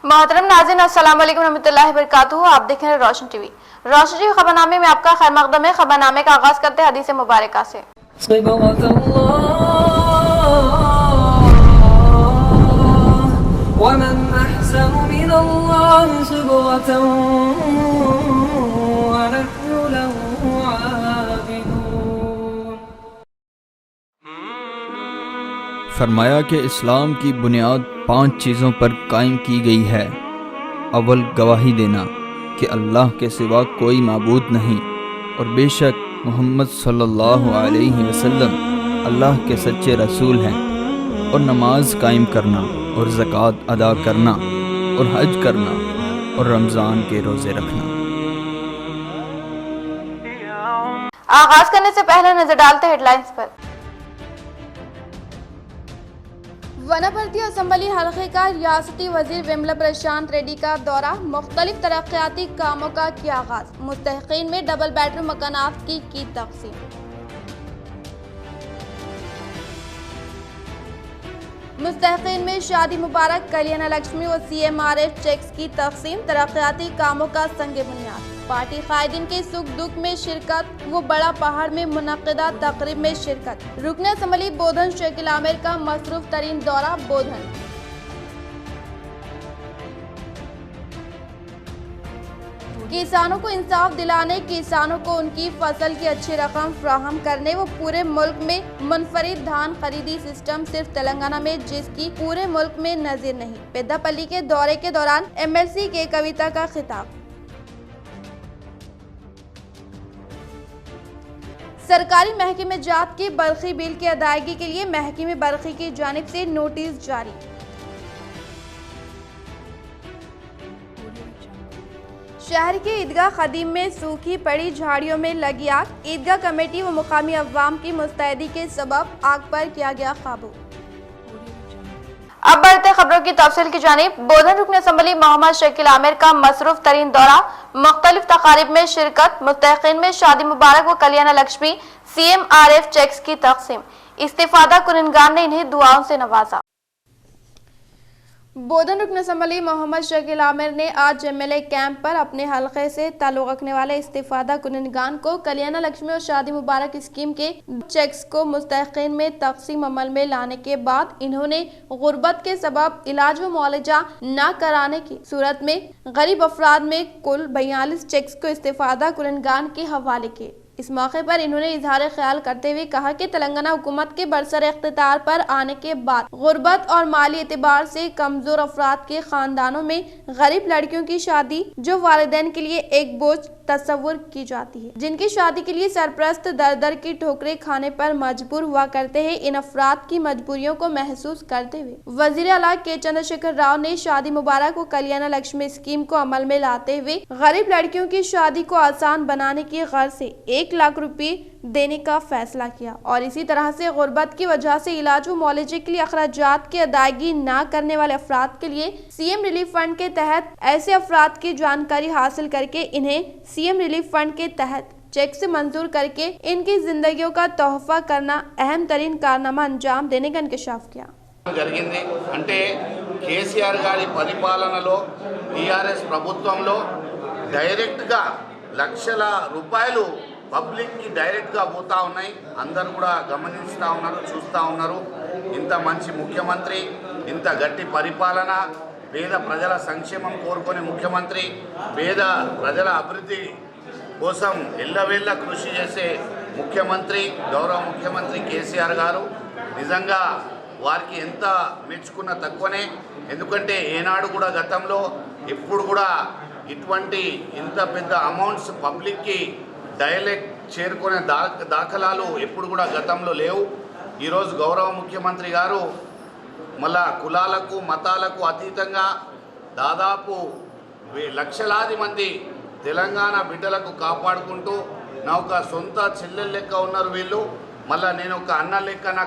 मोहतरम नाज़रीन, अस्सलाम वालेकुम रहमतुल्लाहि व बरकातुहू। आप देख रहे हैं रोशन टीवी। रोशन टीवी खबरनामे में आपका खैर मकदम है। खबरनामे का आगाज करते हैं हदीस मुबारका से। फरमाया कि इस्लाम की बुनियाद 5 चीज़ों पर कायम की गई है। अव्वल गवाही देना कि अल्लाह के सिवा कोई माबूद नहीं और बेशक मोहम्मद सल्लल्लाहु अलैहि वसल्लम अल्लाह के सच्चे रसूल हैं, और नमाज कायम करना और ज़कात अदा करना और हज करना और रमज़ान के रोज़े रखना। आगाज करने से पहले नजर डालते हेडलाइंस पर। वनापर्ती असम्बली हल्के का रियासती वजीर विमला प्रशांत रेड्डी का दौरा, मुख्तलिफ तरक्याती कामों का किया आगाज, मुस्तहिकीन में डबल बेडरूम मकानात की तकसीम। मुस्तहिकीन में शादी मुबारक, कल्याण लक्ष्मी व CMRF चेक्स की तकसीम, तरक्याती कामों का संग बुनियाद। पार्टी कायदीन के सुख दुख में शिरकत वो बड़ा पहाड़ में मुनक्किदा तकरीब में शिरकत। रुकन असम्बली बोधन शकील आमिर का मसरूफ तरीन दौरा बोधन। किसानों को इंसाफ दिलाने, किसानों को उनकी फसल की अच्छी रकम फराहम करने व पूरे मुल्क में मुनफरिद धान खरीदी सिस्टम सिर्फ तेलंगाना में जिसकी पूरे मुल्क में नजीर नहीं। पेद्दापल्ली के दौरे के दौरान MLC के कविता का खिताब। सरकारी महकमे जात की बरखी बिल की अदायगी के लिए महकमे बरखी की जानिब से नोटिस जारी। शहर के ईदगाह खदीम में सूखी पड़ी झाड़ियों में लगी आग, ईदगाह कमेटी व मुकामी अवाम की मुस्तैदी के सबब आग पर किया गया काबू। अब बढ़ते खबरों की तफसील की जानिब। बोधन रुकन असम्बली मोहम्मद शकील आमिर का मसरूफ तरीन दौरा, मुख्तलिफ तकारीब में शिरकत, मुस्तहिकीन में शादी मुबारक व कल्याण लक्ष्मी CMRF चेक्स की तकसीम। इस्तिफादा कुननगान ने इन्हें दुआओं से नवाजा। बोधन रुकन असम्बली मोहम्मद शकील आमिर ने आज MLA कैंप पर अपने हलके से ताल्लुक़ रखने वाले इस्तिफादा कुननगान को कल्याण लक्ष्मी और शादी मुबारक स्कीम के चेक्स को मुस्तहिकीन में तकसीम अमल में लाने के बाद इन्होंने गुर्बत के सबब इलाज व मुआलजा न कराने की सूरत में गरीब अफराद में कुल 42 चेक्स को इस्तिफादा कुननगान के हवाले किए। इस मौके पर इन्होंने इजहार ख्याल करते हुए कहा कि तेलंगाना हुकूमत के बरसर इख्तियार पर आने के बाद गुर्बत और माली एतबार से कमजोर अफराद के खानदानों में गरीब लड़कियों की शादी जो वालिदैन के लिए एक बोझ तस्वुर की जाती है, जिनकी शादी के लिए सरप्रस्त दर दर की ठोकरें खाने पर मजबूर हुआ करते हैं, इन अफराद की मजबूरियों को महसूस करते हुए वजीर आला के चंद्रशेखर राव ने शादी मुबारक व कल्याण लक्ष्मी स्कीम को अमल में लाते हुए गरीब लड़कियों की शादी को आसान बनाने की गर्ज से 1 लाख रुपए देने का फैसला किया और इसी तरह से गुर्बत की वजह से इलाज व मुआलजे के लिए अखराजात की अदायगी न करने वाले अफराद के लिए CM रिलीफ फंड के तहत ऐसे अफराद की जानकारी हासिल करके इन्हें CM रिलीफ फंड के तहत चेक से मंजूर करके इनकी जिंदगियों का तोहफा करना अहम तरीन कारनामा अंजाम देने का इंकशाफ किया। జరిగింది అంటే కేసీఆర్ గారి పరిపాలనలో టీఆర్ఎస్ ప్రభుత్వంలో డైరెక్ట్గా లక్షల రూపాయలు పబ్లిక్కి డైరెక్ట్గా పోతా ఉన్నాయి. అందరూ కూడా గమనిస్తూ ఉన్నారు, చూస్తూ ఉన్నారు. ఇంత మంచి ముఖ్యమంత్రి, ఇంత గట్టి పరిపాలన, పేద ప్రజల సంక్షేమం కోరుకునే ముఖ్యమంత్రి, పేద ప్రజల అభివృద్ధి కోసం ఎల్లవేళ్ళ కృషి చేసే ముఖ్యమంత్రి, గౌరవ ముఖ్యమంత్రి కేసీఆర్ గారు నిజంగా వారికి ఎంత మెచ్చుకున్న తక్కువనే. ఎందుకంటే ఏనాడు కూడా గతంలో ఎప్పుడు కూడా ఇటువంటి ఇంత పెద్ద అమౌంట్స్ పబ్లిక్కి డైరెక్ట్ చేరుకునే దాఖలాలు ఎప్పుడు కూడా గతంలో లేవు. ఈరోజు గౌరవ ముఖ్యమంత్రి గారు మళ్ళా కులాలకు మతాలకు అతీతంగా దాదాపు లక్షలాది మంది తెలంగాణ బిడ్డలకు కాపాడుకుంటూ నా ఒక సొంత చెల్లెలు లెక్క ఉన్నారు వీళ్ళు. మళ్ళీ నేను ఒక అన్న లెక్క నా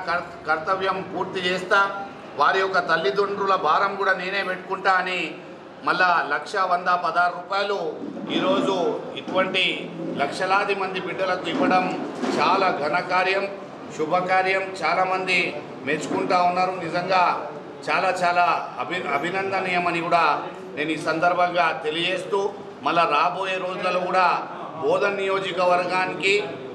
కర్తవ్యం పూర్తి చేస్తా, వారి యొక్క తల్లిదండ్రుల భారం కూడా నేనే పెట్టుకుంటా అని మళ్ళా 1,116 రూపాయలు ఈరోజు ఇటువంటి లక్షలాది మంది బిడ్డలకు ఇవ్వడం చాలా ఘనకార్యం, శుభకార్యం. చాలామంది మెచ్చుకుంటా ఉన్నారు. నిజంగా చాలా చాలా అభినందనీయమని కూడా నేను ఈ సందర్భంగా తెలియజేస్తూ మళ్ళా రాబోయే రోజులలో కూడా బోధన్ నియోజకవర్గానికి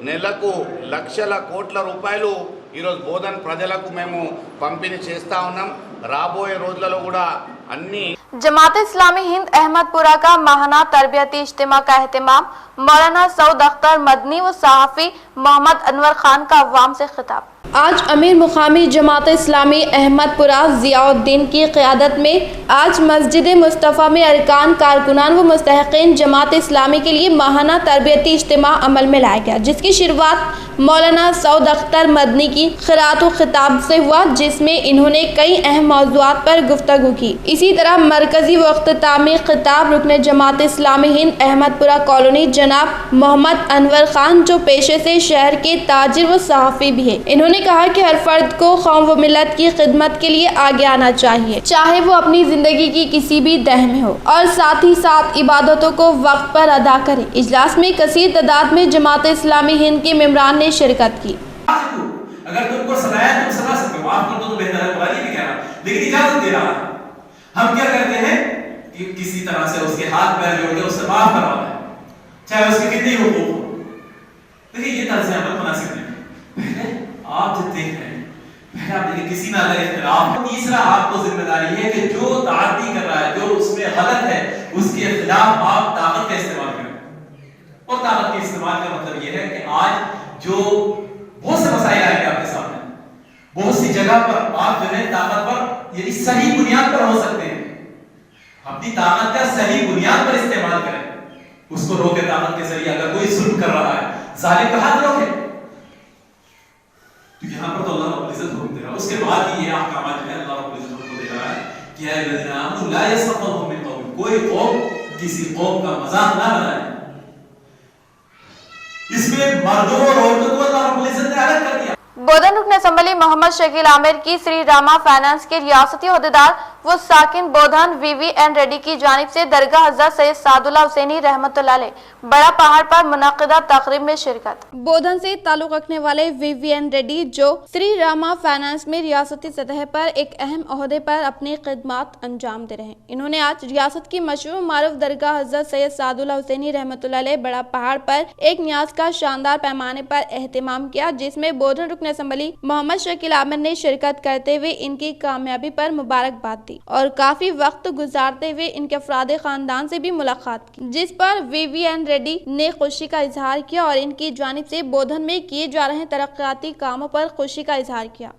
నెలకు లక్షల కోట్ల రూపాయలు ఈరోజు బోధన్ ప్రజలకు మేము పంపిణీ చేస్తూ ఉన్నాం. రాబోయే రోజులలో కూడా अन्नी जमात इस्लामी हिंद अहमदपुरा का माहाना तरबियती इज्तिमा का एहतमाम, मौलाना सऊद अख्तर मदनी व सहाफ़ी मोहम्मद अनवर खान का अवाम से खिताब। आज अमीर मुकामी जमात इस्लामी अहमदपुरा ज़ियाउद्दीन की क़यादत में आज मस्जिद मुस्तफ़ा में अरकान, कारकुनान व मुस्तहक़ीन जमात इस्लामी के लिए माहाना तरबियती इज्तिमा अमल में लाया गया, जिसकी शुरुआत मौलाना सऊद अख्तर मदनी की क़िराअत व खिताब से हुआ, जिसमें इन्होंने कई अहम मौज़ूआत पर गुफ्तगू की। इसी तरह मरकज़ी व इख्तितामी खिताब रुकन जमात इस्लामी हिंद अहमदपुरा कॉलोनी जनाब मोहम्मद अनवर खान, जो पेशे से शहर के ताजिर व सहाफ़ी भी है, इन्होंने कहा कि हर फर्द को कौम व मिल्लत की खिदमत के लिए आगे आना चाहिए, चाहे वो अपनी ज़िंदगी की किसी भी दह में हो, और साथ ही साथ इबादतों को वक्त पर अदा करे। इजलास में कसीर तादाद में जमात इस्लामी हिंद के मेंबरान ने शिरकत की। अगर तुमको सताया तुम सता सकते हो, माफ कर दो तो बेहतर है, बुरा नहीं कहना, लेकिन इजाजत दे रहा है। हम क्या करते हैं कि किसी तरह से उसके हाथ पैर जोड़ के उससे माफ करवाना है, चाहे उसके कितने ही हुकूक हो। देखिए ये तर्ज अमल मुनासिब नहीं। पहले आप जो देख रहे हैं, पहले आप देखिए किसी ना लगे खिलाफ। तीसरा आपको जिम्मेदारी है कि जो ताअती कर रहा है, जो उसमें गलत है, उसके खिलाफ आप ताकत का इस्तेमाल करें। और ताकत के इस्तेमाल का मतलब ये है कि आज जो बहुत से मसाइल आएंगे आपके सामने, बहुत सी जगह पर आप जो है ताकत पर यदि सही बुनियाद पर हो सकते हैं, अपनी ताकत का सही बुनियाद पर इस्तेमाल करें, उसको रोके ताकत के जरिए। अगर कोई जुल्म कर रहा है, जालिम का हाथ रोके, तो यहाँ पर तो अल्लाह रब्बुल इज्जत हुक्म दे रहा है। उसके बाद ये अहकामात जो है अल्लाह रब्बुल इज्जत हुक्म दे रहा है कि या अय्युहल्लज़ीना आमनू ला यस्ख़रु मिन क़ौमिन, कोई कौम किसी कौम का मजाक ना बनाए। इसमें मर्दों और औरतों को अल्लाह रब्बुल इज्जत ने अलग कर दिया। बोधन रुकन असम्बली मोहम्मद शकील आमिर की श्री रामा फाइनेंस के रियासती अहदेदार वो साकिन बोधन VVN रेड्डी की जानिब से दरगाह हज़रत सैयद सादुल्लाह हुसैनी रहमतुल्लाह अलैह बड़ा पहाड़ पर मुनक़िदा तक़रीब में शिरकत। बोधन से ताल्लुक़ रखने वाले VVN रेड्डी, जो श्री रामा फाइनेंस में रियासती सतह पर एक अहम ओहदे पर अपनी खिदमत अंजाम दे रहे हैं, इन्होंने आज रियासत की मशहूर मारूफ दरगाह हज़रत सैयद सादुल्लाह हुसैनी रहमतुल्लाह अलैह बड़ा पहाड़ पर एक न्याज का शानदार पैमाने पर एहतमाम किया, जिसमें बोधन रुकन असम्बली मोहम्मद शकील आमिर ने शिरकत करते हुए इनकी कामयाबी पर मुबारकबाद दी और काफी वक्त गुजारते हुए इनके अफराद खानदान से भी मुलाकात की, जिस पर VVN रेड्डी ने खुशी का इजहार किया और इनकी जानिब से बोधन में किए जा रहे तरक्याती कामों पर खुशी का इजहार किया।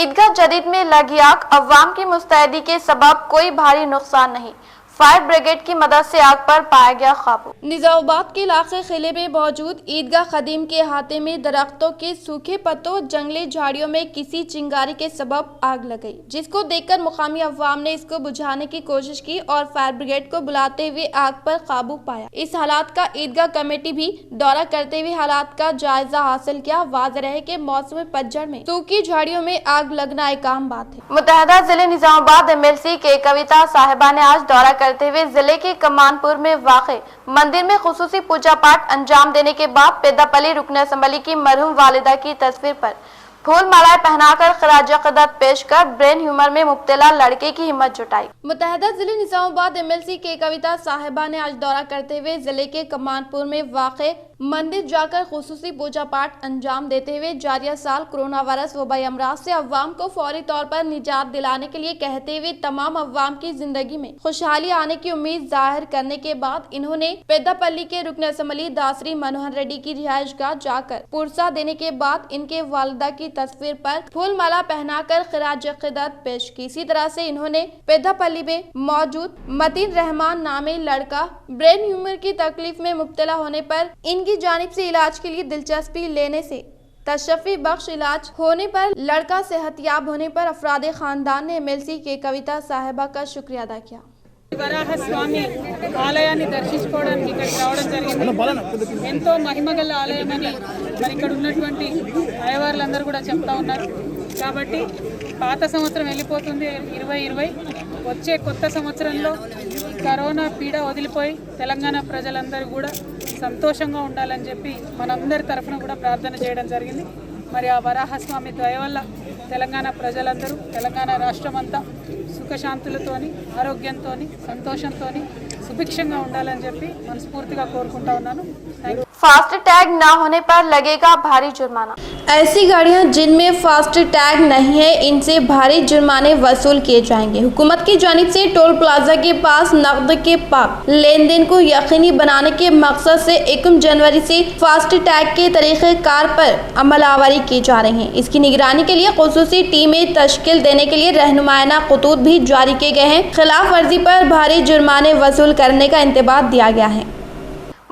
ईदगाह जदीद में लगी आग, अवाम की मुस्तैदी के सबब कोई भारी नुकसान नहीं, फायर ब्रिगेड की मदद से आग पर पाया गया काबू। निजामाबाद के इलाके किले में मौजूद ईदगाह कदीम के अहाते में दरख्तों के सूखे पत्तों, जंगली झाड़ियों में किसी चिंगारी के सबब आग लग गई, जिसको देखकर मुकामी अवाम ने इसको बुझाने की कोशिश की और फायर ब्रिगेड को बुलाते हुए आग पर काबू पाया। इस हालात का ईदगाह कमेटी भी दौरा करते हुए हालात का जायजा हासिल किया। वाज़ेह है कि मौसम पतझड़ में सूखी झाड़ियों में आग लगना एक आम बात है। मुत्तहदा जिले निजामाबाद MLC के कविता साहिबा ने आज दौरा करते हुए जिले के कमानपुर में वाक़े मंदिर में खुसूसी पूजा पाठ अंजाम देने के बाद पेदापल्ली रुकन असम्बली की मरहूम वालिदा की तस्वीर पर फूल मालाएं पहनाकर खराज क़दर पेश कर ब्रेन ह्यूमर में मुब्तला लड़के की हिम्मत जुटाई। मुत्तहदा जिले निजामाबाद MLC के कविता साहिबा ने आज दौरा करते हुए जिले के कमानपुर में वाक़े मंदिर जाकर खुसूसी पूजा पाठ अंजाम देते हुए जारिया साल कोरोना वायरस वबाई अमराज से अवाम को फौरी तौर पर निजात दिलाने के लिए कहते हुए तमाम अवाम की जिंदगी में खुशहाली आने की उम्मीद जाहिर करने के बाद इन्होंने पेदापल्ली के रुकन असम्बली दासरी मनोहर रेड्डी की रिहाइशगाह जाकर पुरसा देने के बाद इनके वालिदा की तस्वीर पर फूल माला पहनाकर खिराज क़दर पेश की। इसी तरह से इन्होंने पेदापल्ली में मौजूद मतीन रहमान नामी लड़का ब्रेन ह्यूमर की तकलीफ में मुब्तला होने पर इनकी जानिब से इलाज के लिए दिलचस्पी लेने से तशफ़ी बख्श इलाज होने पर लड़का सेहतयाब होने पर अफराद खानदान ने MLC के कविता साहिबा का शुक्रिया अदा किया। వరాహ స్వామి ఆలయాన్ని దర్శించుకోవడానికి ఇక్కడికి రావడం జరిగింది. ఎంతో మహిమగల ఆలయమని మరి ఇక్కడ ఉన్నటువంటి అయ్యవార్లందరూ కూడా చెప్తా ఉన్నారు. కాబట్టి పాత సంవత్సరం వెళ్ళిపోతుంది 2020, వచ్చే కొత్త సంవత్సరంలో కరోనా పీడ వదిలిపోయి తెలంగాణ ప్రజలందరూ కూడా సంతోషంగా ఉండాలని చెప్పి మనందరి తరఫున కూడా ప్రార్థన చేయడం జరిగింది. మరి ఆ వరాహస్వామి దయ వల్ల తెలంగాణ ప్రజలందరూ, తెలంగాణ రాష్ట్రం అంతా సుఖశాంతులతోని, ఆరోగ్యంతోని, సంతోషంతోని సుభిక్షంగా ఉండాలని చెప్పి మనస్ఫూర్తిగా కోరుకుంటా ఉన్నాను. फास्ट टैग न होने पर लगेगा भारी जुर्माना। ऐसी गाड़ियां जिनमें फास्ट टैग नहीं है, इनसे भारी जुर्माने वसूल किए जाएंगे। हुकूमत की जानिब से टोल प्लाजा के पास नकद के पाक लेन देन को यकीनी बनाने के मकसद से 1 जनवरी से फास्ट टैग के तरीक़ेकार पर अमल आवर की जा रही है। इसकी निगरानी के लिए खुसूसी टीमें तश्कील देने के लिए रहनुमायाना खतूत भी जारी किए गए हैं। खिलाफ वर्जी पर भारी जुर्माने वसूल करने का इंतबाह दिया गया है।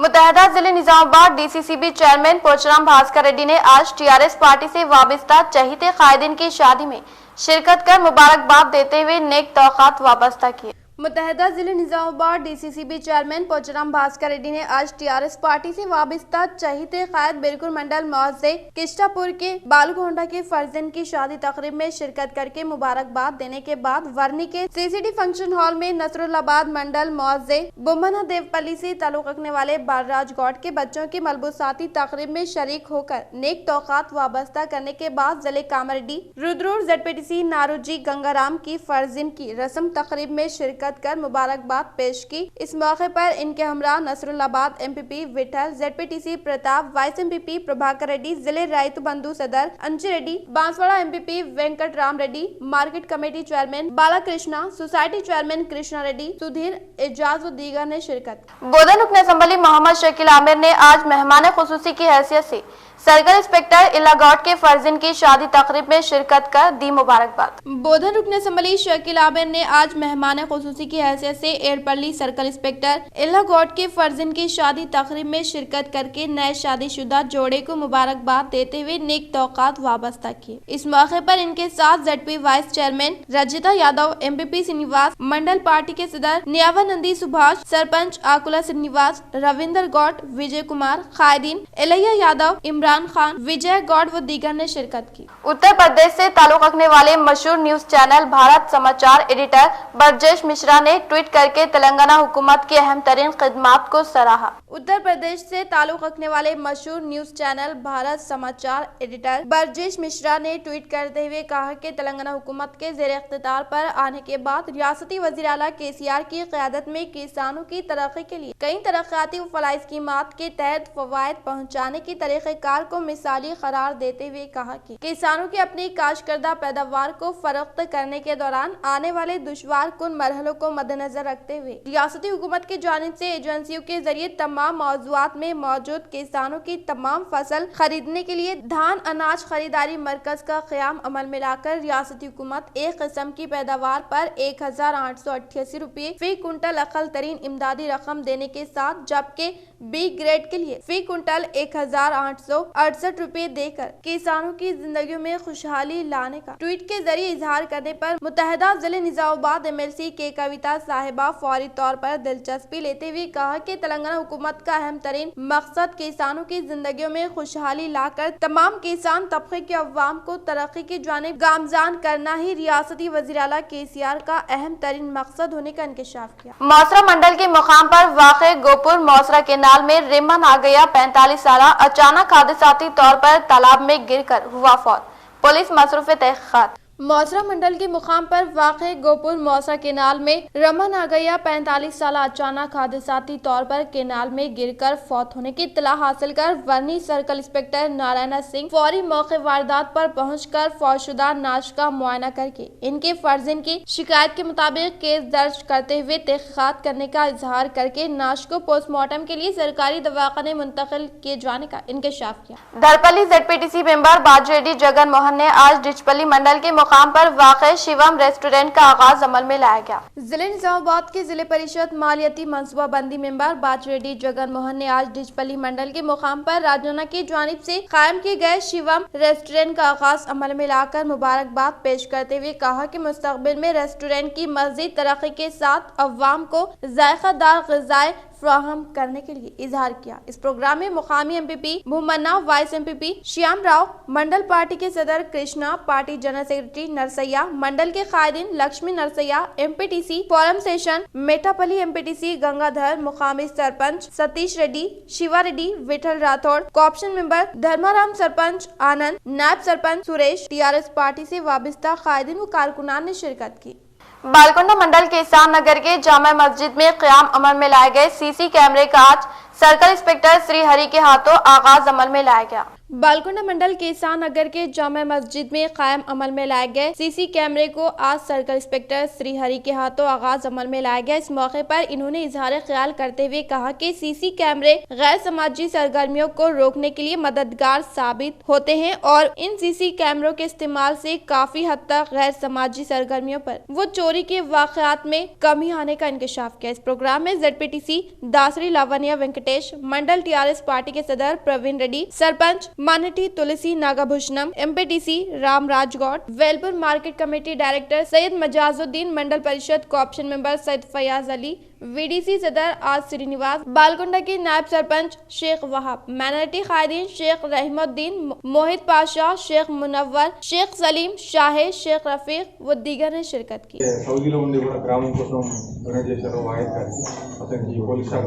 मुत्तहदा जिले निजामाबाद DCCB चेयरमैन पोचराम भास्कर रेड्डी ने आज TRS पार्टी से वाबस्ता चहीते कायदीन की शादी में शिरकत कर मुबारकबाद देते हुए नेक तौक़ात वाबस्ता किए। मुत्तहदा जिले निजामाबाद DCCB चेयरमैन पोचराम भास्कर रेड्डी ने आज TRS पार्टी से वाबस्ता चहीते कायद बिरकुल मंडल मौजे किस्टापुर के बालगोंडा के फर्जन की शादी तकरीब में शिरकत करके मुबारकबाद देने के बाद वर्नी के CCD फंक्शन हॉल में नसरुल्लाबाद मंडल मौजे बुम्बना देवपल्ली से ताल्लुक रखने वाले बालराज गौड़ के बच्चों की मलबूसाती तकरीब में शरीक होकर नेक तौक़ात वाबस्ता करने के बाद जिले कामरेड्डी रुद्रूर ZPTC नारूजी गंगाराम की फर्जिन की रस्म तकरीब में शिरकत कर मुबारकबाद पेश की। इस मौके पर इनके हमरा Nasrullabad MPP Vithal, ZPTC Pratap, vice MPP Prabhakar Reddy, जिले रायतु बंधु सदर Anju Reddy, Banswada MPP Venkat Ram Reddy, market committee chairman Balakrishna, society chairman Krishna Reddy, Sudhir Ejaz व दीगर ने शिरकत। बोधन रुकन असम्बली मोहम्मद शकील आमिर ने आज मेहमान खुसूसी की हैसियत से सर्कल इंस्पेक्टर इलागौट के फर्जिन की शादी तकरीब में शिरकत कर दी मुबारकबाद। बोधन रुकन असम्बली शकील आमिर ने आज मेहमान खुसूसी की हैसियत से एयरपल्ली सर्कल इंस्पेक्टर इलागौट के फर्जिन की शादी तकरीब में शिरकत करके नए शादीशुदा जोड़े को मुबारकबाद देते हुए नेक तौक़ात वाबस्ता किए। इस मौके पर इनके साथ ZP vice chairman Rajitha Yadav, MPP Srinivas, mandal party के सदर न्यावानंदी सुभाष, सरपंच आकुला श्रीनिवास, रविंदर गौड़, विजय कुमार, कायदीन इलैया यादव, इमरान खान, विजय गौड़ व दीगर ने शिरकत की। उत्तर प्रदेश से ताल्लुक रखने वाले मशहूर न्यूज चैनल भारत समाचार एडिटर ब्रजेश मिश्रा ने ट्वीट करके तेलंगाना हुकूमत की अहम तरीन खिदमात को सराहा। उत्तर प्रदेश से ताल्लुक रखने वाले मशहूर न्यूज चैनल भारत समाचार एडिटर ब्रजेश मिश्रा ने ट्वीट करते हुए कहा कि तेलंगाना हुकूमत के ज़ेर इख्तियार पर आने के बाद रियासती वज़ीर आला KCR की क़यादत में किसानों की तरक्की के लिए कई तरक्याती व फलाही स्कीमात के तहत फवायद पहुँचाने की तरीक़ेकार को मिसाली करार देते हुए कहा कि किसानों की अपनी काश्त करदा पैदावार को फरोख्त करने के दौरान आने वाले दुश्वार कुन मरहलों को मद्देनजर रखते हुए रियासती हुकूमत की जानिब से एजेंसियों के जरिए तमाम मौज़ूआत में मौजूद किसानों की तमाम फसल खरीदने के लिए धान अनाज खरीदारी मरकज का क़याम अमल में लाकर रियासती हुकूमत एक किस्म की पैदावार पर 1888 रुपये फी कुंटल अकल तरीन इमदादी रकम देने के साथ, जबकि B ग्रेड के लिए फी कुंटल 1868 रुपये देकर किसानों की जिंदगी में खुशहाली लाने का ट्वीट के जरिए इजहार करने पर मुत्तहदा जिले निजामाबाद MLC के कविता साहिबा फौरी तौर पर दिलचस्पी लेते हुए कहा कि तेलंगाना हुकूमत का अहम तरीन मकसद किसानों की जिंदगी में खुशहाली लाकर तमाम किसान तबके के अवाम को तरक्की की जानिब गामजान करना ही रियासती वज़ीर आला KCR का अहम तरीन मकसद होने का इंकशाफ किया। मौसरा मंडल के मुकाम पर वाक़े गोपुर मौसरा केनाल में रेमन आ गया 45 साल अचानक हादसाती तौर पर तालाब में गिरकर हुआ फौत, पुलिस मसरूफ़ तहक़ीक़ात। मौसरा मंडल के मुकाम पर वाक़े गोपुर मौसरा केनाल में रमन आ गया 45 साल अचानक हादसाती तौर पर केनाल में गिरकर फौत होने की इत्तला हासिल कर वर्नी सर्कल इंस्पेक्टर नारायण सिंह फौरी मौके वारदात पर पहुंचकर फौतशुदा नाश का मुआयना करके इनके फर्जिन की शिकायत के मुताबिक केस दर्ज करते हुए तहक़ीक़ात करने का इजहार करके नाश को पोस्टमार्टम के लिए सरकारी दवाखाने मुंतकिल किए जाने का इंकशाफ किया। धरपल्ली ZPTC मेंबर बाजरेड्डी जगन मोहन ने आज डिचपल्ली मंडल के मुकाम पर वाक़े शिवम रेस्टोरेंट का आगाज अमल में लाया गया। जिले निजामाबाद के जिले परिषद मालियाती मनसूबाबंदी मेंबर बाजरेड्डी जगन मोहन ने आज डिचपल्ली मंडल के मुकाम पर राजौना की जानिब से कायम किए गए शिवम रेस्टोरेंट का आगाज अमल में लाकर मुबारकबाद पेश करते हुए कहा कि मुस्तकबिल में रेस्टोरेंट की मज़ीद तरक्की के साथ अवाम को जायकादार ग़िज़ाएं फराहम करने के लिए इजहार किया। इस प्रोग्राम में मुकामी एमपीपी मुहम्मना, vice MPP Shyam Rao, mandal party के सदर Krishna, party general secretary Narsaiah, mandal के कायदीन लक्ष्मी नरसैया, एमपीटीसी फोरम सेशन मेटापल्ली, एमपीटीसी गंगाधर, मुकामी सरपंच सतीश रेड्डी, शिवा रेड्डी, विठल राठौड़, कोऑप्शन मेंबर धर्माराम, सरपंच आनंद, नायब सरपंच सुरेश, टीआरएस पार्टी से वाबस्ता कायदीन व कारकुनान ने शिरकत की। बालकुंडा मंडल के ईसान नगर के जामा मस्जिद में क़याम अमल में लाए गए सीसी कैमरे का आज सर्कल इंस्पेक्टर श्री हरि के हाथों आगाज अमल में लाया गया। बालकुंडा मंडल के ईसान नगर के जामा मस्जिद में कायम अमल में लाए गए सीसी कैमरे को आज सर्कल इंस्पेक्टर श्री हरि के हाथों आगाज अमल में लाया गया। इस मौके पर इन्होंने इजहार ख्याल करते हुए कहा कि सीसी कैमरे गैर समाजी सरगर्मियों को रोकने के लिए मददगार साबित होते हैं और इन सीसी कैमरों के इस्तेमाल से काफी हद तक गैर समाजी सरगर्मियों पर वो चोरी के वाकयात में कमी आने का इंकशाफ किया। इस प्रोग्राम में ZPTC Dasari Lavanya Venkatesh, mandal TRS party के सदर Praveen Reddy, sarpanch Manti Tulasi Nagabhushanam, MPTC Ram Rajgoud, Velpur market committee director Syed Majazuddin, mandal parishad co-option member Syed Fayaz Ali, VDC सदर आज श्रीनिवास, बालकुंडा के नायब सरपंच शेख वहाब, माइनॉरिटी कायदीन शेख रहमुद्दीन, मोहित पाशा, शेख मुनव्वर, शेख सलीम, शाहे, शेख रफीक व दीगर ने शिरकत की। సౌదీలో ఉండి కూడా గ్రామం కోసం డొనేట్ చేశారు వాయిద్ గారికి, అతనికి పోలీస్ స్టాఫ్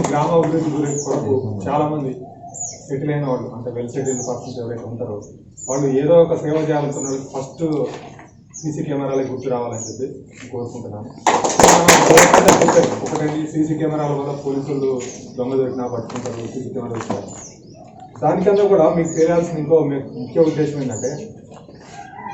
గ్రామ అభివృద్ధి కొరకు చాలా మంది సెటిల్ అయిన వాళ్ళు, అంటే వెల్ సెటిల్డ్ పర్సన్స్ ఎవరైతే ఉంటారో వాళ్ళు ఏదో ఒక సేవ చేయాలనుకున్న ఫస్ట్ సీసీ కెమెరాలకి గుర్తు రావాలని చెప్పి కోరుకుంటున్నాను. ఒకటండి సీసీ కెమెరాల వల్ల పోలీసులు దొంగ దొరికినా పట్టుకుంటారు, సీసీ కెమెరా వచ్చారు. దానికన్నా కూడా మీకు తెలియాల్సిన ఇంకో ముఖ్య ఉద్దేశం ఏంటంటే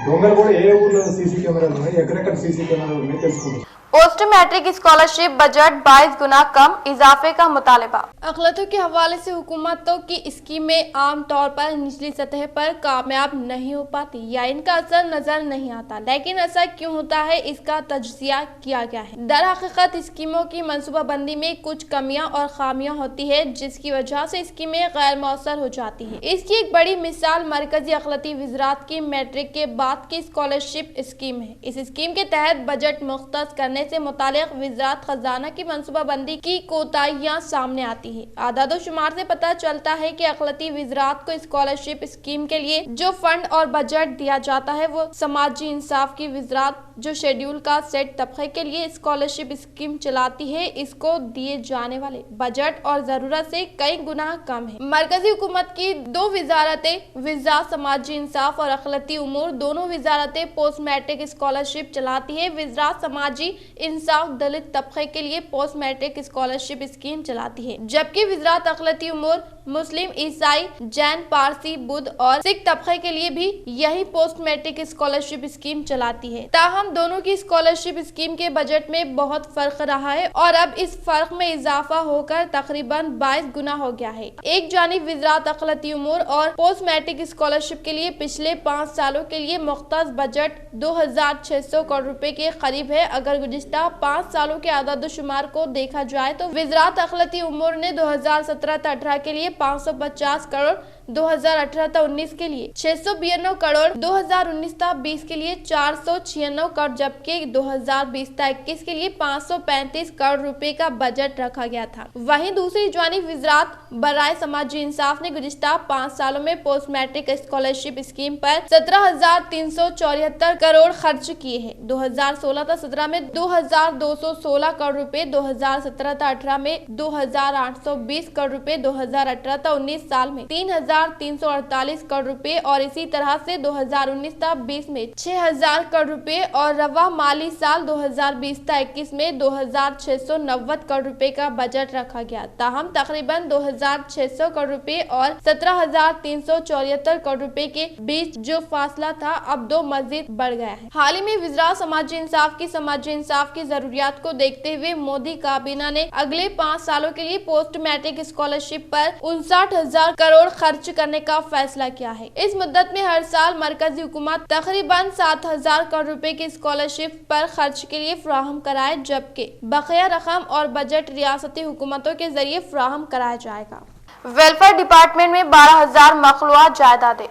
దొంగలు కూడా ఏ ఊర్లో సీసీ కెమెరాలు ఉన్నాయి, ఎక్కడెక్కడ సీసీ కెమెరాలు ఉన్నాయి తెలుసుకుంటారు। पोस्ट मैट्रिक स्कॉलरशिप बजट 22 गुना कम, इजाफे का मुतालबा। अखिलतों के हवाले से हुकूमतों की स्कीमें आम तौर पर निचली सतह पर कामयाब नहीं हो पाती या इनका असर नजर नहीं आता, लेकिन ऐसा क्यों होता है इसका तजज़िया किया गया है। दर हकीकत स्कीमों की मनसूबाबंदी में कुछ कमियां और खामियां होती है जिसकी वजह से स्कीमें गैर मौसर हो जाती है। इसकी एक बड़ी मिसाल मरकजी अखिलती वज़रात की मैट्रिक के बाद की स्कॉलरशिप स्कीम है। इस स्कीम के तहत बजट मुख्तस करने से मुतालिक वज़ारत खजाना की मनसूबाबंदी की कोताहियां सामने आती है। आदादो शुमार से पता चलता है कि अखिलती वज़ारत को स्कॉलरशिप स्कीम के लिए जो फंड और बजट दिया जाता है वो समाजी इंसाफ की वज़ारत जो शेड्यूल का सेट तबके के लिए स्कॉलरशिप स्कीम चलाती है, इसको दिए जाने वाले बजट और जरूरत से कई गुना कम है। मरकजी हुकूमत की दो वज़ारतें, वज़ारत समाजी इंसाफ और अखिलती उमूर, दोनों वज़ारतें पोस्ट मैट्रिक स्कॉलरशिप चलाती है। वज़ारत समाजी इंसाफ दलित तबके के लिए पोस्ट मैट्रिक स्कॉलरशिप स्कीम चलाती है, जबकि वज़ारत अखिलती उमूर मुस्लिम, ईसाई, जैन, पारसी, बुद्ध और सिख तबके के लिए भी यही पोस्ट मैट्रिक स्कॉलरशिप स्कीम चलाती है। ताहम दोनों की स्कॉलरशिप स्कीम के बजट में बहुत फर्क रहा है और अब इस फर्क में इजाफा होकर तकरीबन 22 गुना हो गया है। एक जानिब वज़ारत अखिलती उमूर और पोस्ट मैट्रिक स्कॉलरशिप के लिए पिछले 5 सालों के लिए मुख्तस बजट 2600 करोड़ रुपए के करीब है। अगर गुज़िश्ता 5 सालों के आदादोशुमार को देखा जाए तो वज़ारत अखिलती उमूर ने 2017-18 के लिए 550 करोड़, 2018-19 के लिए 692 करोड़, 2019-20 के लिए 496 करोड़, जबकि 2020-21 के लिए 535 करोड़ रुपए का बजट रखा गया था। वहीं दूसरी जानिब वज़ारत बराए समाजी इंसाफ ने गुज़िश्ता 5 सालों में पोस्ट मैट्रिक स्कॉलरशिप स्कीम पर 17,374 करोड़ खर्च किए हैं। 2016-17 में 2,216 करोड़ रुपए, 2017-18 में 2,820 करोड़ रुपए, 2018-19 साल में 3,348 करोड़ रुपए और इसी तरह से 2019-20 में 6,000 करोड़ रुपए और रवा माली साल 2020-21 में 2,690 करोड़ रुपए का बजट रखा गया। ताहम तकरीबन 2,600 करोड़ रुपए और 17,374 करोड़ रुपए के बीच जो फासला था अब 2 मजीद बढ़ गया है। हाल ही में वज़ारत समाजी इंसाफ की जरूरियात को देखते हुए मोदी काबीना ने अगले 5 सालों के लिए पोस्ट मैट्रिक स्कॉलरशिप पर 59,000 करोड़ खर्च करने का फैसला किया है। इस मुद्दत में हर साल मरकजी हुकूमत तकरीबन 7,000 करोड़ रुपए की स्कॉलरशिप पर खर्च के लिए फराहम कराए, जबकि बकाया रकम और बजट रियासती हुकूमतों के जरिए फराहम कराया जाएगा। वेलफेयर डिपार्टमेंट में 12,000 मखलूआत जायदादें।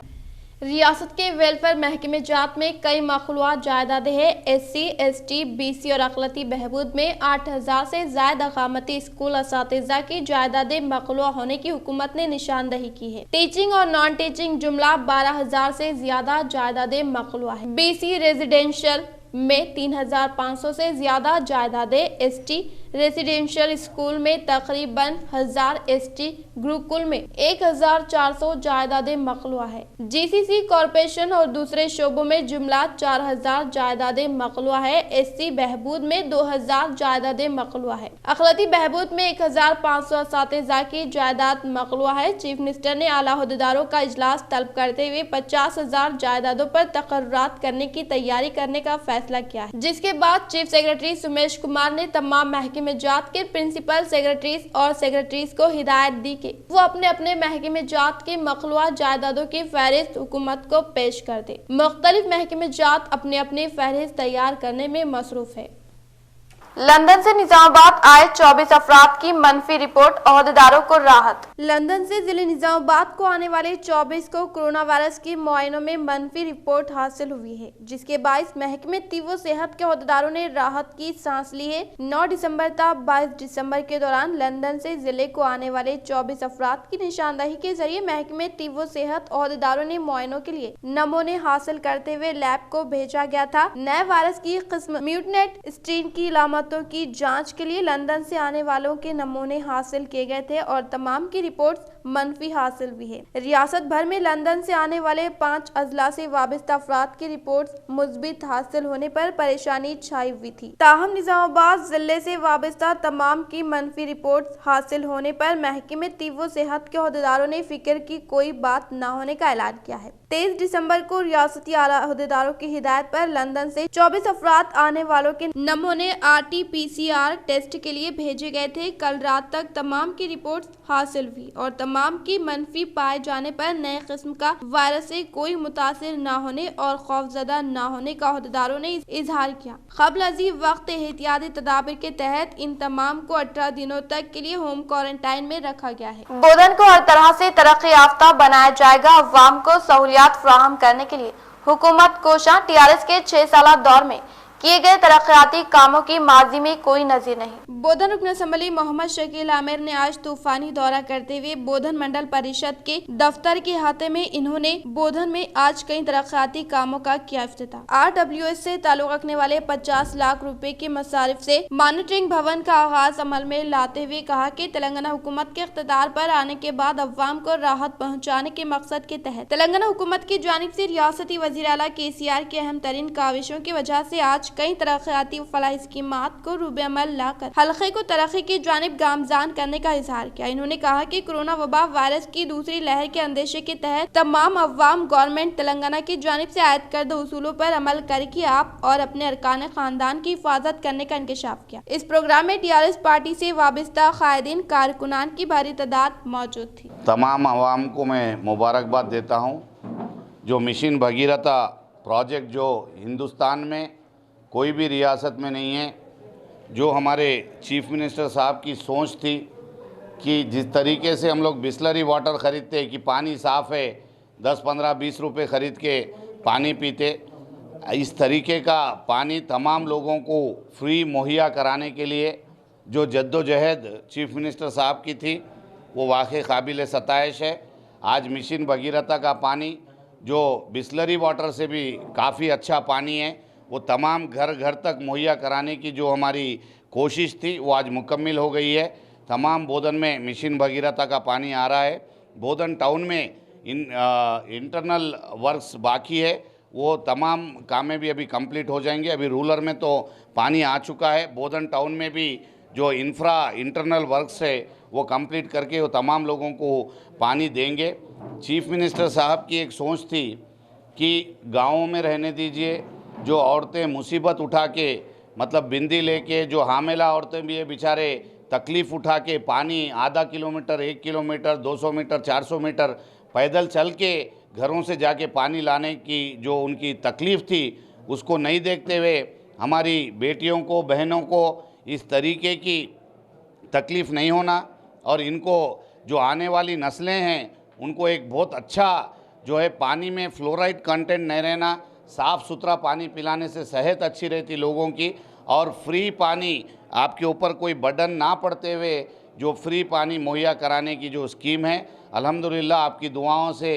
रियासत के वेलफेयर महकमे जात में कई मखलूआत जायदादें हैं। SC, ST, BC और अक़लियती बहबूद में 8000 से ज़ायद अक़ामती स्कूल असातिज़ा की जायदादें मखलूआ होने की हुकूमत ने निशानदही की है। टीचिंग और नॉन टीचिंग जुमला 12000 से ज्यादा जायदादें मखलूआ है। BC रेजिडेंशियल में 3500 से ज्यादा जायदादें, ST रेसिडेंशियल स्कूल में तकरीबन 1000, ST गुरुकुल में 1400 जायदादें मखलूआ है। GCC कॉरपोरेशन और दूसरे शोबों में जुमला 4000 जायदादें मखलूआ है। SC बहबूद में 2000 जायदादें मखलूआ है। अक़लियती बहबूद में 1500 असातिज़ा की जायदाद मखलूआ है। चीफ मिनिस्टर ने आला अहदेदारों का इजलास तलब करते हुए 50000 जायदादों पर तकर्रुरात करने की तैयारी करने का फैसला किया है, जिसके बाद चीफ सेक्रेटरी सुमेश कुमार ने तमाम महकमे जात के प्रिंसिपल सेक्रेटरीज और सेक्रेटरीज को हिदायत दी कि वो अपने अपने महकमे जात के मखलूआ जायदादों की फहरिस्त हुकूमत को पेश कर दे। मुख्तलिफ महकमे जात अपने अपने फहरिस्त तैयार करने में मसरूफ है। लंदन से निजामाबाद आए 24 अफराद की मनफी रिपोर्ट, अहदेदारों को राहत। लंदन से जिले निजामाबाद को आने वाले 24 को कोरोना वायरस के मुआयनों में मनफी रिपोर्ट हासिल हुई है, जिसके बायस महकमे तीव्र सेहत के अहदेदारों ने राहत की सांस ली है। 9 दिसंबर तक 22 दिसंबर के दौरान लंदन से जिले को आने वाले 24 अफराद की निशानदही के जरिए महकमे तीव्र सेहत अहदेदारों ने मुआयनों के लिए नमूने हासिल करते हुए लैब को भेजा गया था। नए वायरस की किस्म म्यूटेंट स्ट्रेन की अलामतों की जांच के लिए लंदन से आने वालों के नमूने हासिल किए गए थे और तमाम की रिपोर्ट्स मनफी हासिल हुई है। रियासत भर में लंदन से आने वाले 5 अजला से वाबिस्ता अफराद की रिपोर्ट्स मुस्बित हासिल होने पर परेशानी छाई हुई थी। ताहम निजामाबाद जिले से वाबिस्ता तमाम की मनफी रिपोर्ट्स हासिल होने पर महकमे तीव्र सेहत के अहदेदारों ने फिक्र की कोई बात न होने का ऐलान किया है। 23 दिसंबर को रियासती आला अहदेदारों की हिदायत पर लंदन से 24 अफराद आने वालों के नमूने RT-PCR टेस्ट के लिए भेजे गए थे। कल रात तक तमाम की रिपोर्ट्स हासिल हुई और तमाम की मनफी पाए जाने पर नए किस्म का वायरस से कोई मुतासिर न होने और खौफजदा न होने का अहदेदारों ने इजहार किया। क़ब्ल अज़ी वक्त एहतियाती तदाबीर के तहत इन तमाम को 18 दिनों तक के लिए होम क्वारंटाइन में रखा गया है। बोधन को हर तरह से तरक्की याफ्ता बनाया जाएगा। अवाम को सहूलियात फराहम करने के लिए हुकूमत कोशा। TRS के 6 साल दौर में किए गए तरक्याती कामों की माजी में कोई नजीर नहीं। बोधन रुकन असम्बली मोहम्मद शकील आमिर ने आज तूफानी दौरा करते हुए बोधन मंडल परिषद के दफ्तर के अहाते में इन्होंने बोधन में आज कई तरक्याती कामों का किया इफ्तिताह। RWS से ताल्लुक रखने वाले 50 लाख रुपए के मसारिफ से मॉनिटरिंग भवन का आगाज अमल में लाते हुए कहा कि तेलंगाना हुकूमत के इख्तिदार पर आने के बाद अवाम को राहत पहुँचाने के मकसद के तहत तेलंगाना हुकूमत की जानिब से रियासती वज़ीर आला KCR की अहम तरीन काविशों की वजह से आज कई तरक्याती फलाही स्कीमात को रूबे अमल लाकर हल्के को तरक्की की जानिब गामजान करने का इजहार किया। इन्होंने कहा कि कोरोना वबा वायरस की दूसरी लहर के अंदेशे के तहत तमाम अवाम गवर्नमेंट तेलंगाना की जानिब से आयद करदा उसूलों पर अमल करके आप और अपने अरकान खानदान की हिफाजत करने का इंकशाफ किया। इस प्रोग्राम में TRS पार्टी से वाबिस्ता कायदीन कारकुनान की भारी तादाद मौजूद थी। तमाम अवाम को मैं मुबारकबाद देता हूँ। जो मिशन भगीरथा प्रोजेक्ट जो हिंदुस्तान में कोई भी रियासत में नहीं है, जो हमारे चीफ मिनिस्टर साहब की सोच थी कि जिस तरीके से हम लोग बिस्लरी वाटर ख़रीदते कि पानी साफ़ है, 10, 15, 20 रुपए ख़रीद के पानी पीते, इस तरीके का पानी तमाम लोगों को फ्री मुहैया कराने के लिए जो जद्दोजहद चीफ मिनिस्टर साहब की थी वो वाकई काबिल सताइश है। आज मिशन भगीरथा का पानी जो बिस्लरी वाटर से भी काफ़ी अच्छा पानी है, वो तमाम घर घर तक मुहैया कराने की जो हमारी कोशिश थी वो आज मुकम्मल हो गई है। तमाम बोधन में मिशन भगीरथा का पानी आ रहा है। बोधन टाउन में इंटरनल वर्क्स बाकी है, वो तमाम कामें भी अभी कंप्लीट हो जाएंगे। अभी रूरल में तो पानी आ चुका है, बोधन टाउन में भी जो इंटरनल वर्क्स है वो कंप्लीट करके वो तमाम लोगों को पानी देंगे। चीफ मिनिस्टर साहब की एक सोच थी कि गाँवों में रहने दीजिए, जो औरतें मुसीबत उठा के मतलब बिंदी लेके, जो हामिला औरतें भी है बेचारे तकलीफ़ उठा के पानी आधा किलोमीटर, 1 किलोमीटर, 200 मीटर, 400 मीटर पैदल चल के घरों से जाके पानी लाने की जो उनकी तकलीफ़ थी उसको नहीं देखते हुए हमारी बेटियों को, बहनों को इस तरीके की तकलीफ़ नहीं होना और इनको जो आने वाली नस्लें हैं उनको एक बहुत अच्छा जो है पानी में फ्लोराइड कंटेंट नहीं रहना, साफ़ सुथरा पानी पिलाने से सेहत अच्छी रहती लोगों की, और फ्री पानी आपके ऊपर कोई बर्डन ना पड़ते हुए जो फ्री पानी मुहैया कराने की जो स्कीम है, अल्हम्दुलिल्लाह आपकी दुआओं से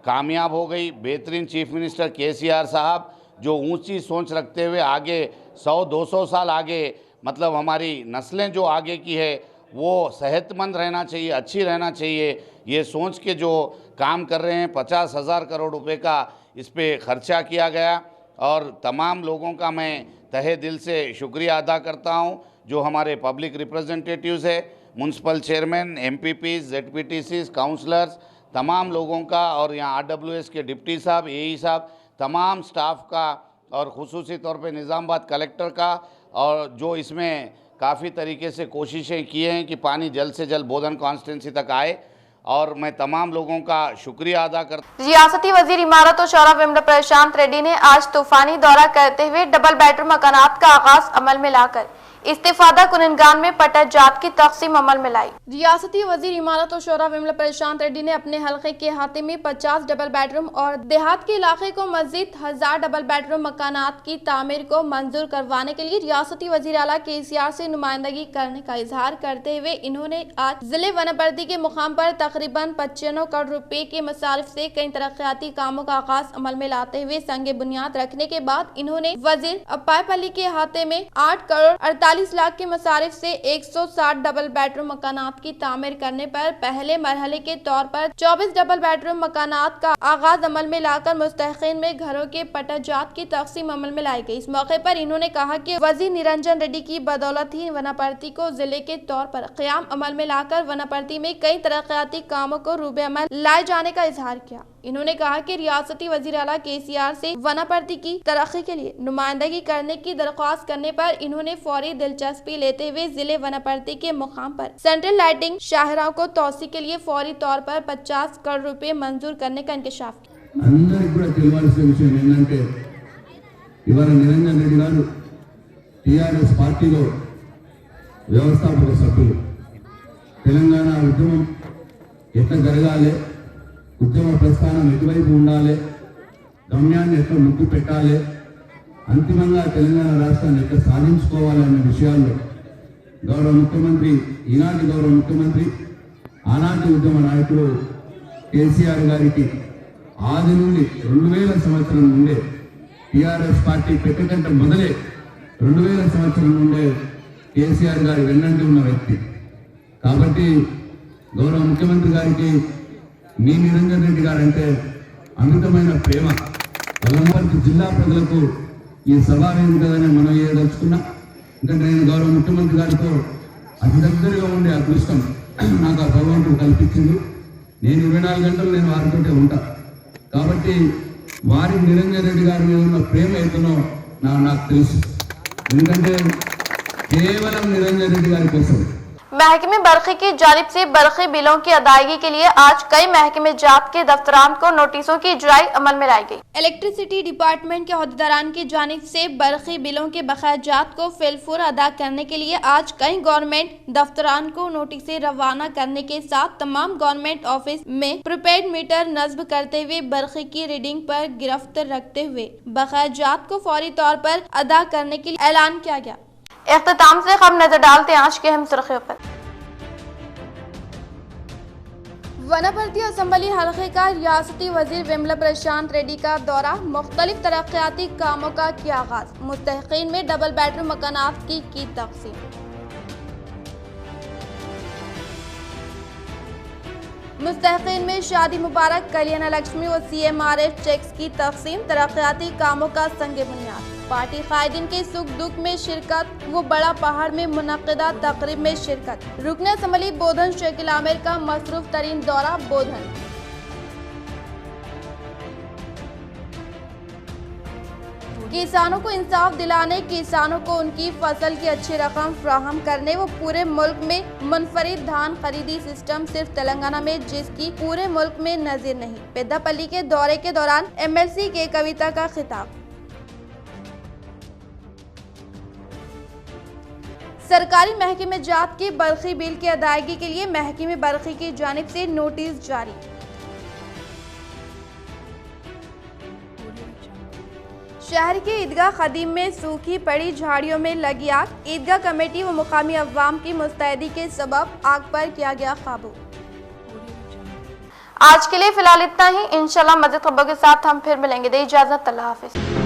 कामयाब हो गई। बेहतरीन चीफ मिनिस्टर केसीआर साहब जो ऊंची सोच रखते हुए आगे 100-200 साल आगे, मतलब हमारी नस्लें जो आगे की है वो सेहतमंद रहना चाहिए, अच्छी रहना चाहिए, ये सोच के जो काम कर रहे हैं। 50,000 करोड़ रुपए का इस पे खर्चा किया गया, और तमाम लोगों का मैं तहे दिल से शुक्रिया अदा करता हूं, जो हमारे पब्लिक रिप्रेजेंटेटिव्स है, म्यूनसिपल चेयरमैन, एमपीपीज, जेडपीटीसीज, काउंसलर्स, तमाम लोगों का, और यहाँ आरडब्ल्यूएस के डिप्टी साहब, एई साहब, तमाम स्टाफ का, और ख़ुसूसी तौर पे निज़ामाबाद कलेक्टर का, और जो इसमें काफ़ी तरीके से कोशिशें की हैं कि पानी जल्द से जल्द बोधन कॉन्स्टिट्यूंसी तक आए, और मैं तमाम लोगों का शुक्रिया अदा करता। रियासती वजीर इमारत और शौरा विमला प्रशांत रेड्डी ने आज तूफानी दौरा करते हुए डबल बेडरूम मकानात का आगाज अमल में लाकर इस्तेफादा कुननगान में पट्टा जात की तकसीम अमल में लाई। रियासती वजीर इमारत और शौरा विमला प्रशांत रेड्डी ने अपने हल्के के अहाते में 50 डबल बेडरूम और देहात के इलाके को मजीद 1000 डबल बेडरूम मकानात की तामीर को मंजूर करवाने के लिए रियासती वजीर आला केसीआर से नुमाइंदगी करने का इजहार करते हुए इन्होंने आज जिले वनापर्दी के मुकाम पर तकरीबन 95 करोड़ रुपए के मसारिफ से कई तरक्याती कामों का आगाज अमल में लाते हुए संगे बुनियाद रखने के बाद इन्होंने वजीर अपायपली के अहाते में 8 करोड़ 48 लाख के मसारिफ से 160 डबल बेडरूम मकानात की तामीर करने पर पहले मरहले के तौर पर 24 डबल बेडरूम मकानात का आगाज अमल में लाकर मुस्तहिकीन में घरों के पट्टाजात की तकसीम अमल में लाई गई। इस मौके पर इन्होंने कहा कि वजीर निरंजन रेड्डी की बदौलत ही वनापर्ती को जिले के तौर पर क़याम अमल में लाकर वनापर्ती में कई तरक्याती कामों को रूबे अमल लाए जाने का इजहार किया। इन्होंने कहा कि रियासती वजीर आला केसीआर से वनापर्ती की तरक्की के लिए नुमाइंदगी करने की दरख्वास्त करने पर इन्होंने फौरी दिलचस्पी लेते हुए जिले वनापर्ती के मुकाम पर सेंट्रल लाइटिंग शाहराह को तोसी के लिए फौरी तौर पर 50 करोड़ रुपए मंजूर करने का इंकशाफ किया। అందరికీ కూడా తెలియాల్సిన విషయం ఏంటంటే ఇవాళ నిరంజన్ రెడ్డి గారు టీఆర్ఎస్ పార్టీలో వ్యవస్థాపక సభ్యులు. తెలంగాణ ఉద్యమం ఎట్లా జరగాలి, ఉద్యమ ప్రస్థానం ఎటువైపు ఉండాలి, గమ్యాన్ని ఎట్లా ముద్దు పెట్టాలి, అంతిమంగా తెలంగాణ రాష్ట్రాన్ని ఎట్లా సాధించుకోవాలనే విషయాల్లో గౌరవ ముఖ్యమంత్రి, ఈనాటి గౌరవ ముఖ్యమంత్రి, ఆనాటి ఉద్యమ నాయకుడు కేసీఆర్ గారికి ఆది నుండి 2000 సంవత్సరం నుండే టీఆర్ఎస్ పార్టీ పెట్టకంటే మొదలే 2000 సంవత్సరం నుండే కేసీఆర్ గారి వెన్నంటి ఉన్న వ్యక్తి. కాబట్టి గౌరవ ముఖ్యమంత్రి గారికి మీ నిరంజన్ రెడ్డి గారంటే అమితమైన ప్రేమ. వనపర్తి జిల్లా ప్రజలకు ఈ సభా వేదికగానే మనం చేయదలుచుకున్నా. ఎందుకంటే నేను గౌరవ ముఖ్యమంత్రి గారితో అతి దగ్గరగా ఉండే అదృష్టం నాకు ఆ భగవంతుడు కల్పించింది. నేను 24 గంటలు నేను వారితోటే ఉంటా. కాబట్టి వారి నిరంజన్ రెడ్డి గారి మీద ఉన్న ప్రేమ ఎంతనో నాకు తెలుసు. ఎందుకంటే కేవలం నిరంజన్ రెడ్డి గారి కోసం महकमे बरखी की जानिब से बरखी बिलों की अदायगी के लिए आज कई महकमे जात के दफ्तरान को नोटिसों की इजराई अमल में लाई गई। इलेक्ट्रिसिटी डिपार्टमेंट के अहदेदारान की जानिब से बरखी बिलों के बकाया जात को फिलफूर अदा करने के लिए आज कई गवर्नमेंट दफ्तरान को नोटिसें रवाना करने के साथ तमाम गवर्नमेंट ऑफिस में प्रीपेड मीटर नस्ब करते हुए बरखी की रीडिंग पर गिरफ्त रखते हुए बकाया जात को फौरी तौर पर अदा करने के लिए ऐलान किया गया। इख्तिताम से खबर नजर डालते हैं आज के अहम सुर्खियों पर। वनापर्ती असम्बली हल्के का रियासती वजीर विमला प्रशांत रेड्डी का दौरा, मुख्तलिफ तरक्याती कामों का किया आगाज, मुस्तहिकीन में डबल बेडरूम मकानात की तकसीम। मुस्तहिकीन में शादी मुबारक, कल्याण लक्ष्मी और CMRF चेक्स की तकसीम, तरक्याती कामों का संगे बुनियाद। पार्टी कायदीन के सुख दुख में शिरकत वो बड़ा पहाड़ में मुनक्किदा तकरीब में शिरकत। रुकन असम्बली बोधन शकील आमिर का मसरूफ तरीन दौरा बोधन। किसानों को इंसाफ दिलाने, किसानों को उनकी फसल की अच्छी रकम फराहम करने व पूरे मुल्क में मुनफरिद धान खरीदी सिस्टम सिर्फ तेलंगाना में जिसकी पूरे मुल्क में नजीर नहीं। पेद्दापल्ली के दौरे के दौरान MLC के कविता का खिताब। सरकारी महकमे जात के बरखी बिल की अदायगी के लिए महकमे बरखी की जानिब से नोटिस जारी। शहर के ईदगाह खदीम में सूखी पड़ी झाड़ियों में लगी आग, ईदगाह कमेटी व मुकामी अवाम की मुस्तैदी के सबब आग पर किया गया काबू। आज के लिए फिलहाल इतना ही। इंशाल्लाह मज़ीद खबरों के साथ हम फिर मिलेंगे। दे इजाजत, अल्लाह हाफिज।